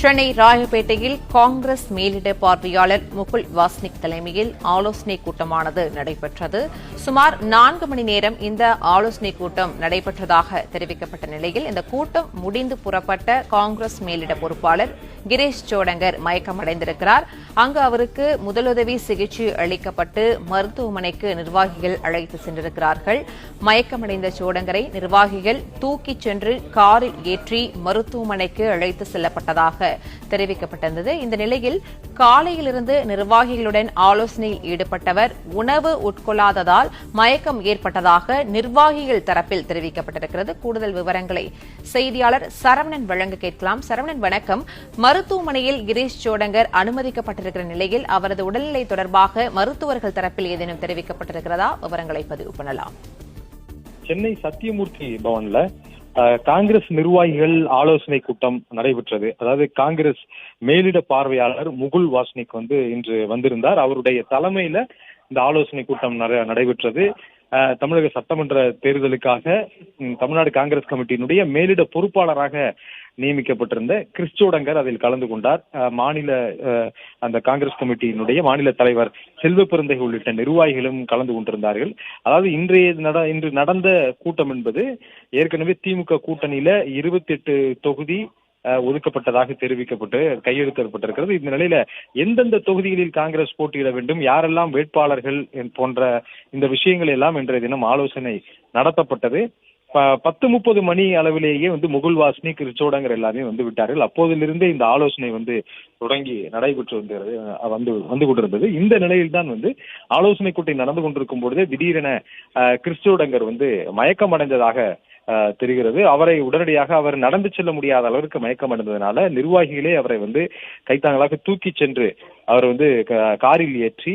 சென்னை ராயப்பேட்டையில் காங்கிரஸ் மேலிட பார்வையாளர் முகுல் வாஸ்னிக் தலைமையில் ஆலோசனைக் கூட்டமானது நடைபெற்றது. சுமார் 4 மணி நேரம் இந்த ஆலோசனைக் கூட்டம் நடைபெற்றதாக தெரிவிக்கப்பட்ட நிலையில் இந்த கூட்டம் முடிந்து புறப்பட்ட காங்கிரஸ் மேலிட பொறுப்பாளர் கிரீஷ் சோடங்கர் மயக்கமடைந்திருக்கிறார். அங்கு அவருக்கு முதலுதவி சிகிச்சை அளிக்கப்பட்டு மருத்துவமனைக்கு நிர்வாகிகள் அழைத்து சென்றிருக்கிறார்கள். மயக்கமடைந்த சோடங்கரை நிர்வாகிகள் தூக்கிச் சென்று காரில் ஏற்றி மருத்துவமனைக்கு அழைத்து செல்லப்பட்டதாக தெரிவிக்கப்பட்டிருந்தது. இந்த நிலையில் காலையிலிருந்து நிர்வாகிகளுடன் ஆலோசனையில் ஈடுபட்டவர் உணவு உட்கொள்ளாததால் மயக்கம் ஏற்பட்டதாக நிர்வாகிகள் தரப்பில் தெரிவிக்கப்பட்டிருக்கிறது. கூடுதல் விவரங்களை செய்தியாளர் சரவணன் வழங்க கேட்கலாம். சரவணன், வணக்கம். மருத்துவமனையில் கிரீஷ் சோடங்கர் அனுமதிக்கப்பட்டிருக்கிற நிலையில் அவரது உடல்நிலை தொடர்பாக மருத்துவர்கள் தரப்பில் ஏதேனும் தெரிவிக்கப்பட்டிருக்கிறதா? விவரங்களை பதிவு பண்ணலாம். சென்னை சத்தியமூர்த்தி பவன்ல காங்கிரஸ் நிர்வாகிகள் ஆலோசனை கூட்டம் நடைபெற்றது. அதாவது காங்கிரஸ் மேலிட பார்வையாளர் முகுல் வாஸ்னிக் இன்று வந்திருந்தார். அவருடைய தலைமையில இந்த ஆலோசனை கூட்டம் நடைபெற்றது. தமிழக சட்டமன்ற தேர்தலுக்காக தமிழ்நாடு காங்கிரஸ் கமிட்டியினுடைய மேலிட பொறுப்பாளராக நியமிக்கப்பட்டிருந்த கிரீஷ் சோடங்கர் அதில் கலந்து கொண்டார். மாநில அந்த காங்கிரஸ் கமிட்டியினுடைய மாநில தலைவர் செல்வ பெருந்தகை உள்ளிட்ட நிர்வாகிகளும் கலந்து கொண்டிருந்தார்கள். அதாவது இன்று நடந்த கூட்டம் என்பது ஏற்கனவே திமுக கூட்டணியில 28 தொகுதி ஒதுக்கப்பட்டதாக தெரிவிக்கப்பட்டு கையெழுத்திடப்பட்டிருக்கிறது. இந்த நிலையில எந்தெந்த தொகுதிகளில் காங்கிரஸ் போட்டியிட வேண்டும், யாரெல்லாம் வேட்பாளர்கள் போன்ற இந்த விஷயங்கள் எல்லாம் இன்றைய தினம் ஆலோசனை நடத்தப்பட்டது. 10:30 மணி அளவிலேயே முகுல் வாஸ்னிக், கிரீஷ் சோடங்கர் எல்லாமே விட்டார்கள். அப்போதிலிருந்தே இந்த ஆலோசனை தொடங்கி நடைபெற்று வந்து கொண்டிருந்தது. இந்த நிலையில் தான் ஆலோசனை கூட்டம் நடந்து கொண்டிருக்கும் பொழுதே திடீரென கிரீஷ் சோடங்கர் மயக்கம் அடைந்ததாக தெரிகிறது. அவரை உடனடியாக அவர் நடந்து செல்ல முடியாத அளவிற்கு மயக்கம் அடைந்ததுனால நிர்வாகிகளே அவரை கைத்தாங்களாக தூக்கி சென்று அவர் காரில் ஏற்றி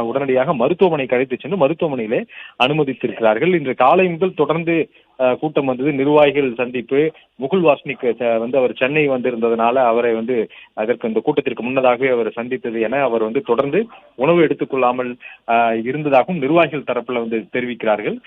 உடனடியாக மருத்துவமனைக்கு அழைத்து சென்று மருத்துவமனையிலே அனுமதித்திருக்கிறார்கள். இன்று காலை முதல் தொடர்ந்து கூட்டம் நிர்வாகிகள் சந்திப்பு. முகுல் வாஸ்னிக் அவர் சென்னை வந்திருந்ததுனால அவரை அதற்கு இந்த கூட்டத்திற்கு முன்னதாகவே அவர் சந்தித்தது என அவர் தொடர்ந்து உணவு எடுத்துக்கொள்ளாமல் இருந்ததாகவும் நிர்வாகிகள் தரப்புல தெரிவிக்கிறார்கள்.